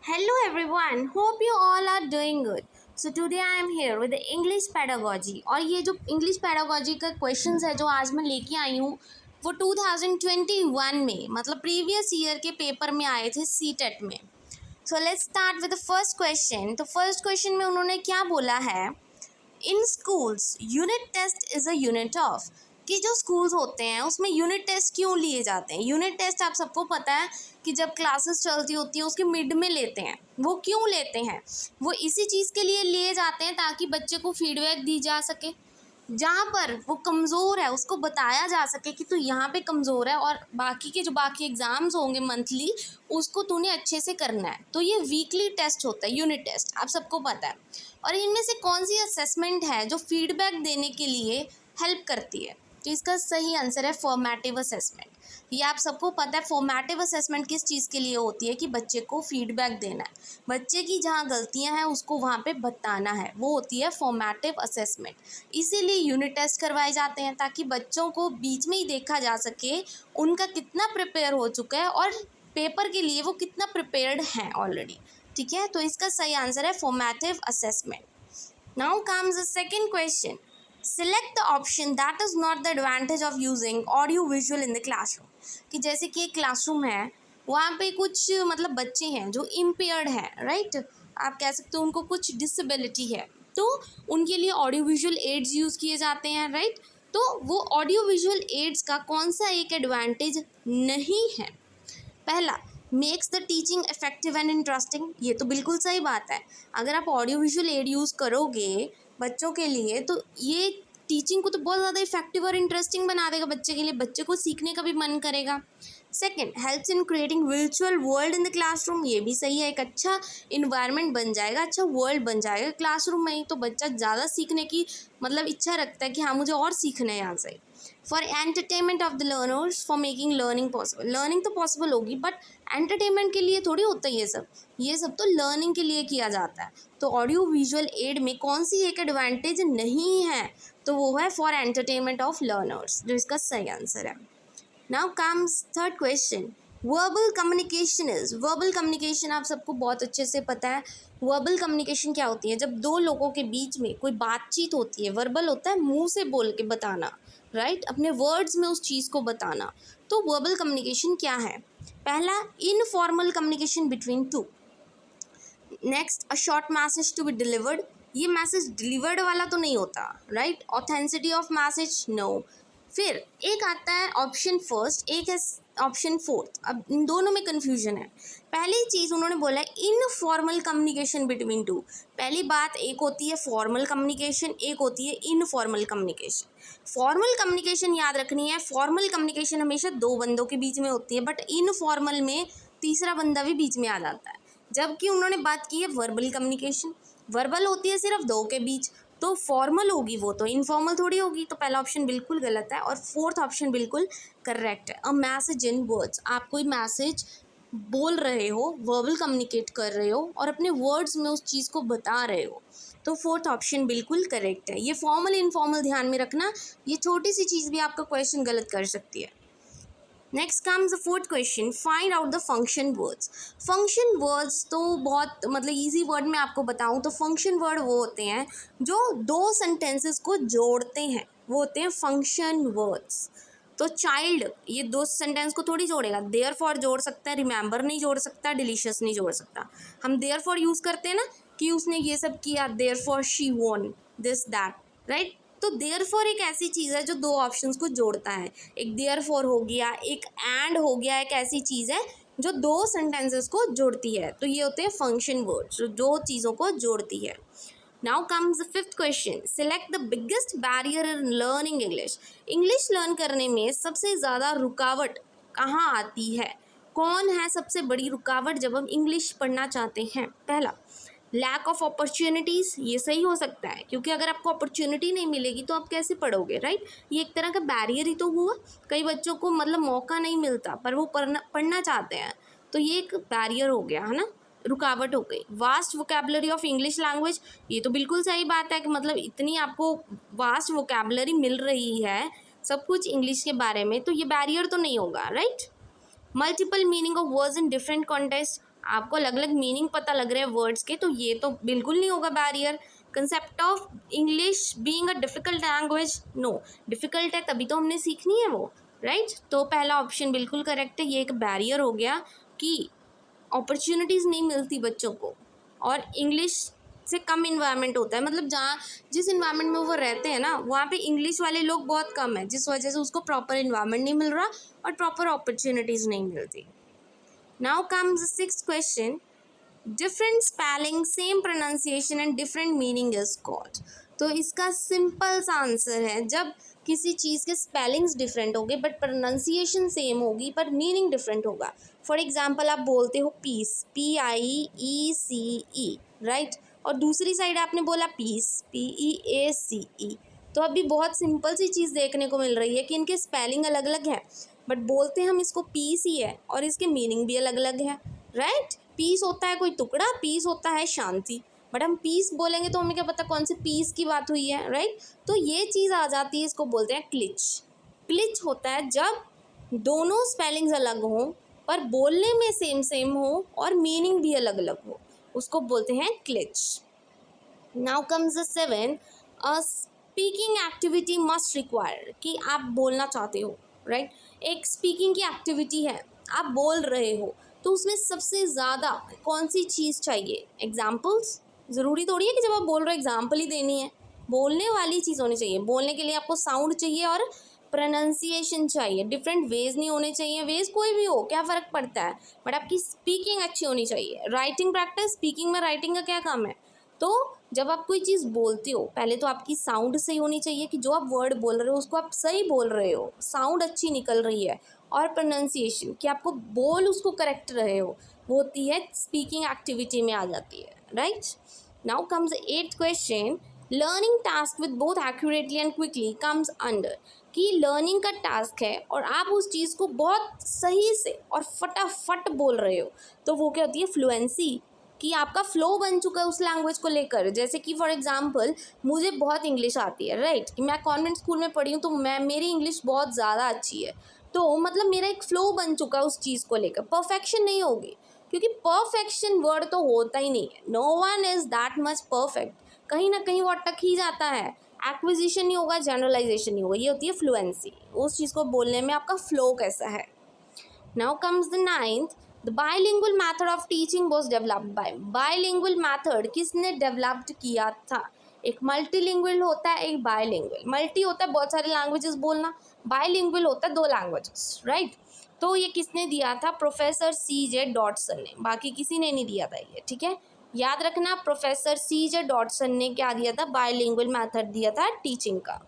Hello everyone, hope you all are doing good. So today I am here with the English pedagogy और ये जो English pedagogy का questions है जो आज मैं लेके आई हूँ वो 2021 में मतलब प्रीवियस ईयर के पेपर में आए थे सीटेट में. So let's start with the first question. तो फर्स्ट क्वेश्चन में उन्होंने क्या बोला है, in schools unit test is a unit of, कि जो स्कूल्स होते हैं उसमें यूनिट टेस्ट क्यों लिए जाते हैं. यूनिट टेस्ट आप सबको पता है कि जब क्लासेस चलती होती हैं उसके मिड में लेते हैं. वो क्यों लेते हैं, वो इसी चीज़ के लिए लिए जाते हैं ताकि बच्चे को फीडबैक दी जा सके. जहाँ पर वो कमज़ोर है उसको बताया जा सके कि तू यहाँ पे कमज़ोर है और बाकी के जो बाकी एग्ज़ाम्स होंगे मंथली उसको तूने अच्छे से करना है. तो ये वीकली टेस्ट होता है, यूनिट टेस्ट, आप सबको पता है. और इनमें से कौन सी असेसमेंट है जो फीडबैक देने के लिए हेल्प करती है. तो इसका सही आंसर है फॉर्मेटिव असेसमेंट. ये आप सबको पता है फॉर्मेटिव असेसमेंट किस चीज़ के लिए होती है कि बच्चे को फीडबैक देना है, बच्चे की जहाँ गलतियाँ हैं उसको वहाँ पे बताना है, वो होती है फॉर्मेटिव असेसमेंट. इसीलिए यूनिट टेस्ट करवाए जाते हैं ताकि बच्चों को बीच में ही देखा जा सके उनका कितना प्रिपेयर हो चुका है और पेपर के लिए वो कितना प्रिपेयर्ड हैं ऑलरेडी. ठीक है, तो इसका सही आंसर है formative assessment. Now comes the second question, select the option that is not the advantage of using audio visual in the classroom. कि जैसे कि एक क्लासरूम है, वहाँ पे कुछ मतलब बच्चे हैं जो इम्पेयर्ड हैं, राइट, आप कह सकते हो उनको कुछ डिसेबिलिटी है, तो उनके लिए ऑडियो विजुअल एड्स यूज़ किए जाते हैं, राइट. तो वो ऑडियो विजुअल एड्स का कौन सा एक एडवांटेज नहीं है. पहला, makes the teaching effective and interesting. ये तो बिल्कुल सही बात है, अगर आप ऑडियो विजुअल एड यूज़ करोगे बच्चों के लिए तो ये टीचिंग को तो बहुत ज़्यादा इफेक्टिव और इंटरेस्टिंग बना देगा बच्चे के लिए, बच्चे को सीखने का भी मन करेगा. Second, helps in creating virtual world in the classroom. ये भी सही है, एक अच्छा इन्वायरमेंट बन जाएगा, अच्छा वर्ल्ड बन जाएगा क्लासरूम में ही, तो बच्चा ज़्यादा सीखने की मतलब इच्छा रखता है कि हाँ मुझे और सीखना है यहाँ से. For entertainment of the learners, for making learning possible. Learning तो पॉसिबल होगी बट एंटरटेनमेंट के लिए थोड़ी होता है ये सब तो लर्निंग के लिए किया जाता है. तो ऑडियो विजुअल एड में कौन सी एक एडवांटेज नहीं है, तो वो है फॉर एंटरटेनमेंट ऑफ लर्नर्स, जो इसका सही आंसर है. Now comes third question, verbal communication is. Verbal communication आप सबको बहुत अच्छे से पता है. वर्बल कम्युनिकेशन क्या होती है, जब दो लोगों के बीच में कोई बातचीत होती है. वर्बल होता है मुंह से बोल के बताना, राइट, अपने वर्ड्स में उस चीज़ को बताना. तो वर्बल कम्युनिकेशन क्या है, पहला informal communication between two. Next, a short message to be delivered. ये मैसेज डिलीवर्ड वाला तो नहीं होता, right. Authenticity of message, no. फिर एक आता है ऑप्शन फर्स्ट, एक है ऑप्शन फोर्थ. अब इन दोनों में कन्फ्यूजन है. पहली चीज़ उन्होंने बोला है इनफॉर्मल कम्युनिकेशन बिटवीन टू. पहली बात, एक होती है फॉर्मल कम्युनिकेशन, एक होती है इनफॉर्मल कम्युनिकेशन. फॉर्मल कम्युनिकेशन याद रखनी है, फॉर्मल कम्युनिकेशन हमेशा दो बंदों के बीच में होती है, बट इनफॉर्मल में तीसरा बंदा भी बीच में आ जाता है. जबकि उन्होंने बात की है वर्बल कम्युनिकेशन, वर्बल होती है सिर्फ दो के बीच, तो फॉर्मल होगी वो, तो इनफॉर्मल थोड़ी होगी. तो पहला ऑप्शन बिल्कुल गलत है और फोर्थ ऑप्शन बिल्कुल करेक्ट है. अ मैसेज इन वर्ड्स, आप कोई मैसेज बोल रहे हो, वर्बल कम्युनिकेट कर रहे हो और अपने वर्ड्स में उस चीज़ को बता रहे हो, तो फोर्थ ऑप्शन बिल्कुल करेक्ट है. ये फॉर्मल इनफॉर्मल ध्यान में रखना, ये छोटी सी चीज़ भी आपका क्वेश्चन गलत कर सकती है. Next comes the fourth question, find out the function words. Function words तो बहुत मतलब इजी वर्ड में आपको बताऊं तो फंक्शन वर्ड वो होते हैं जो दो सेंटेंसेस को जोड़ते हैं, वो होते हैं फंक्शन वर्ड्स. तो चाइल्ड ये दो सेंटेंस को थोड़ी जोड़ेगा, देयर फॉर जोड़ सकता है, रिमेंबर नहीं जोड़ सकता, डिलीशियस नहीं जोड़ सकता. हम देयर फॉर यूज़ करते हैं ना कि उसने ये सब किया, therefore she won this that, right. तो देयरफॉर एक ऐसी चीज़ है जो दो ऑप्शंस को जोड़ता है. एक देयरफॉर हो गया, एक एंड हो गया, एक ऐसी चीज़ है जो दो सेंटेंसेस को जोड़ती है. तो ये होते हैं फंक्शन वर्ड्स, जो दो चीज़ों को जोड़ती है. Now comes the fifth question, select the biggest barrier in learning English. English learn करने में सबसे ज़्यादा रुकावट कहाँ आती है, कौन है सबसे बड़ी रुकावट जब हम इंग्लिश पढ़ना चाहते हैं. पहला, लैक ऑफ अपॉर्चुनिटीज़. ये सही हो सकता है क्योंकि अगर आपको अपॉर्चुनिटी नहीं मिलेगी तो आप कैसे पढ़ोगे, राइट. ये एक तरह का बैरियर ही तो हुआ, कई बच्चों को मतलब मौका नहीं मिलता पर वो पढ़ना चाहते हैं, तो ये एक बैरियर हो गया है ना, रुकावट हो गई. Vast vocabulary of English language, ये तो बिल्कुल सही बात है कि मतलब इतनी आपको वास्ट वोकेबलरी मिल रही है सब कुछ इंग्लिश के बारे में, तो ये बैरियर तो नहीं होगा, right. Multiple meaning of words in different context, आपको अलग अलग मीनिंग पता लग रहे हैं वर्ड्स के, तो ये तो बिल्कुल नहीं होगा barrier. Concept of English being a difficult language, no, difficult है तभी तो हमने सीखनी है वो, राइट। तो पहला ऑप्शन बिल्कुल करेक्ट है। ये एक बैरियर हो गया कि अपॉर्चुनिटीज़ नहीं मिलती बच्चों को, और इंग्लिश से कम इन्वायरमेंट होता है, मतलब जहाँ जिस इन्वायरमेंट में वो रहते हैं ना वहाँ पे इंग्लिश वाले लोग बहुत कम है, जिस वजह से उसको प्रॉपर इन्वायरमेंट नहीं मिल रहा और प्रॉपर अपॉर्चुनिटीज़ नहीं मिलती। Now comes the sixth question, different spelling same pronunciation and different meaning is called. तो इसका सिंपल सा आंसर है, जब किसी चीज़ के स्पेलिंग्स डिफरेंट होंगे बट प्रोनाउंसिएशन सेम होगी पर मीनिंग डिफरेंट होगा। फॉर एग्जांपल आप बोलते हो पीस, PIECE, राइट, और दूसरी साइड आपने बोला पीस, PEACE। तो अभी बहुत सिंपल सी चीज़ देखने को मिल रही है कि इनके स्पेलिंग अलग अलग है, बट बोलते हम इसको पीस ही है और इसके मीनिंग भी अलग अलग है, राइट। पीस होता है कोई टुकड़ा, पीस होता है शांति, बट हम पीस बोलेंगे तो हमें क्या पता कौन से पीस की बात हुई है, राइट। तो ये चीज़ आ जाती है, इसको बोलते हैं क्लिच। क्लिच होता है जब दोनों स्पेलिंग्स अलग हों पर बोलने में सेम सेम हो और मीनिंग भी अलग अलग हो, उसको बोलते हैं cliche. Now comes the seven, a speaking activity must require, कि आप बोलना चाहते हो, राइट, एक स्पीकिंग की एक्टिविटी है, आप बोल रहे हो, तो उसमें सबसे ज़्यादा कौन सी चीज़ चाहिए? एग्जाम्पल्स। ज़रूरी थोड़ी है कि जब आप बोल रहे हो एग्जाम्पल ही देनी है, बोलने वाली चीज़ होनी चाहिए। बोलने के लिए आपको साउंड चाहिए और प्रोनाउंसिएशन चाहिए, डिफरेंट वेज नहीं होने चाहिए, वेज कोई भी हो क्या फ़र्क पड़ता है, बट आपकी स्पीकिंग अच्छी होनी चाहिए। राइटिंग प्रैक्टिस, स्पीकिंग में राइटिंग का क्या काम है? तो जब आप कोई चीज़ बोलते हो पहले तो आपकी साउंड सही होनी चाहिए, कि जो आप वर्ड बोल रहे हो उसको आप सही बोल रहे हो, साउंड अच्छी निकल रही है, और प्रोनाउंसिएशन कि आपको बोल उसको करेक्ट रहे हो, वो होती है स्पीकिंग एक्टिविटी में आ जाती है, right. Now comes eighth question, learning task with both accurately and quickly comes under, कि लर्निंग का टास्क है और आप उस चीज़ को बहुत सही से और फटाफट बोल रहे हो, तो वो क्या होती है? फ्लुएंसी, कि आपका फ्लो बन चुका है उस लैंग्वेज को लेकर। जैसे कि फॉर एग्जांपल मुझे बहुत इंग्लिश आती है, राइट, कि मैं कॉन्वेंट स्कूल में पढ़ी हूँ तो मेरी इंग्लिश बहुत ज़्यादा अच्छी है, तो मतलब मेरा एक फ़्लो बन चुका है उस चीज़ को लेकर। परफेक्शन नहीं होगी, क्योंकि परफेक्शन वर्ड तो होता ही नहीं है, no one is that much perfect, कहीं ना कहीं वो अटक ही जाता है। एक्विजिशन नहीं होगा, जनरलाइजेशन नहीं होगा, ये होती है फ्लुएंसी, उस चीज़ को बोलने में आपका फ्लो कैसा है। Now comes the ninth, the bilingual method of teaching was developed by, bilingual method किसने डेवलप्ड किया था? एक मल्टीलिंगुअल होता है, एक बाइलिंगुअल। मल्टी होता है बहुत सारे लैंग्वेजेस बोलना, बाइलिंगुअल होता है 2 लैंग्वेजेस, राइट। तो ये किसने दिया था? प्रोफेसर CJ डॉटसन ने, बाकी किसी ने नहीं दिया था ये, ठीक है, याद रखना। प्रोफेसर CJ डॉटसन ने क्या दिया था? बाइलिंगुअल मैथड दिया था टीचिंग का।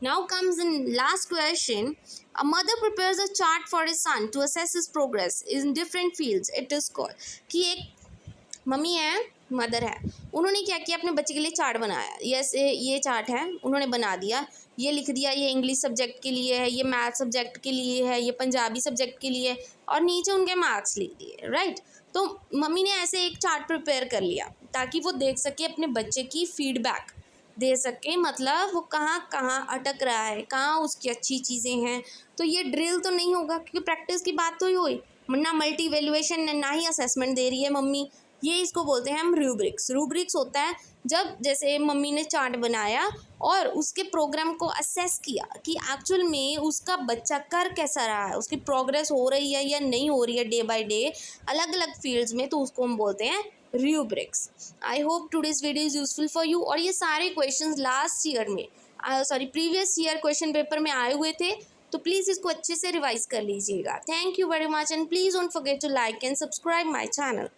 Now comes in last question. A mother prepares a chart for his son to assess his progress in different fields. It is called, कि एक मम्मी है, मदर है, उन्होंने क्या किया? अपने बच्चे के लिए चार्ट बनाया। ये चार्ट है, उन्होंने बना दिया, ये लिख दिया ये इंग्लिश सब्जेक्ट के लिए है, ये मैथ सब्जेक्ट के लिए है, ये पंजाबी सब्जेक्ट के लिए, और नीचे उनके मार्क्स लिख दिए, राइट। तो मम्मी ने ऐसे एक चार्ट प्रिपेयर कर लिया ताकि वो देख सके, अपने बच्चे की फीडबैक दे सके, मतलब वो कहाँ कहाँ अटक रहा है, कहाँ उसकी अच्छी चीज़ें हैं। तो ये ड्रिल तो नहीं होगा, क्योंकि प्रैक्टिस की बात तो ही हुई, ना मल्टी वैल्यूएशन ना ही असेसमेंट दे रही है मम्मी। ये इसको बोलते हैं हम रूब्रिक्स। रूब्रिक्स होता है जब जैसे मम्मी ने चार्ट बनाया और उसके प्रोग्राम को असेस किया कि एक्चुअल में उसका बच्चा कर कैसा रहा है, उसकी प्रोग्रेस हो रही है या नहीं हो रही है डे बाय डे अलग अलग फील्ड्स में, तो उसको हम बोलते हैं rubrics. I hope today's video is useful for you. और ये सारे क्वेश्चंस लास्ट ईयर में प्रीवियस ईयर क्वेश्चन पेपर में आए हुए थे, तो प्लीज़ इसको अच्छे से रिवाइज कर लीजिएगा। Thank you very much and please don't forget to like and subscribe my channel.